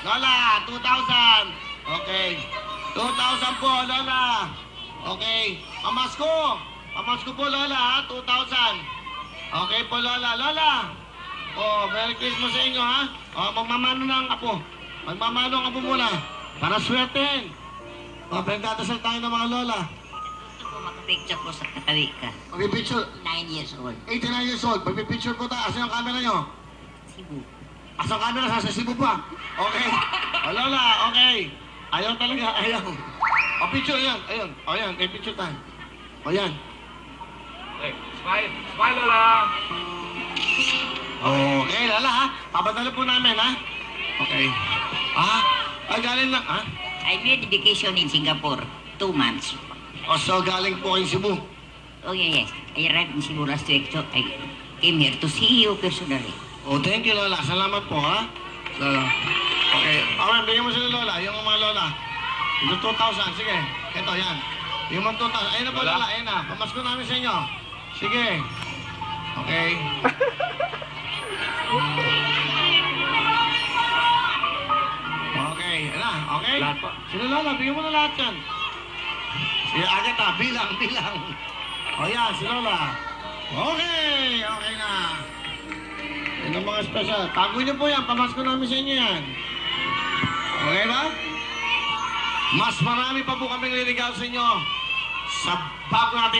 Lola, 2,000. Okay. 2,000 po, Lola. Okay. Pamasko. Pamasko po, Lola, ha? 2,000. Okay po, Lola. Lola. Oh, Merry Christmas sa inyo, ha? Oh, magmamano na ang apo. Magmamano ang apo muna. Para swertein. Oh, pinagdadasal tayo ng mga Lola. Gusto ko makapicture ko sa katawi ka. Pag-picture, 9 years old. 89 years old. Pag-picture ko tayo, asan ang camera nyo? Cebu. Asan ang camera? Sa Cebu pa. Okay. Oh, Lola, okay. Ayaw talaga, ayaw. O, picture yan. Ayun. O, yan. May picture tayo. O, yan. Okay, smile. Smile, Lola. Okay, Lola, ha? Papadala po namin, ha? Okay. Ah, ay galing na, ha? I made vacation in Singapore. 2 months. O, so galing po kayong Cebu. Oh, yes. I arrived in Cebu last week, so I came here to see you personally. Oh, thank you, Lola. Salamat po, ha? So, okay. Okay, bigyan mo sila, Lola. Yung mga Lola. Yung 2,000. Sige. Ito, yan. Yung mga 2,000. Ayun na po, Lola. Ayun na. Pamasko namin sa inyo. Sige. Okay. Okay. Ayun na. Okay? Lahat po. Sila, Lola. Bigyan mo na lahat yan. Sige, agad ha. Bilang, bilang. O yan, si Lola. Okay. Okay na. Yan ang mga special. Tago niyo po yan. Pamasko namin sa inyo yan. Okay ba? Mas marami pa po kaming liligao sa inyo sa bago natin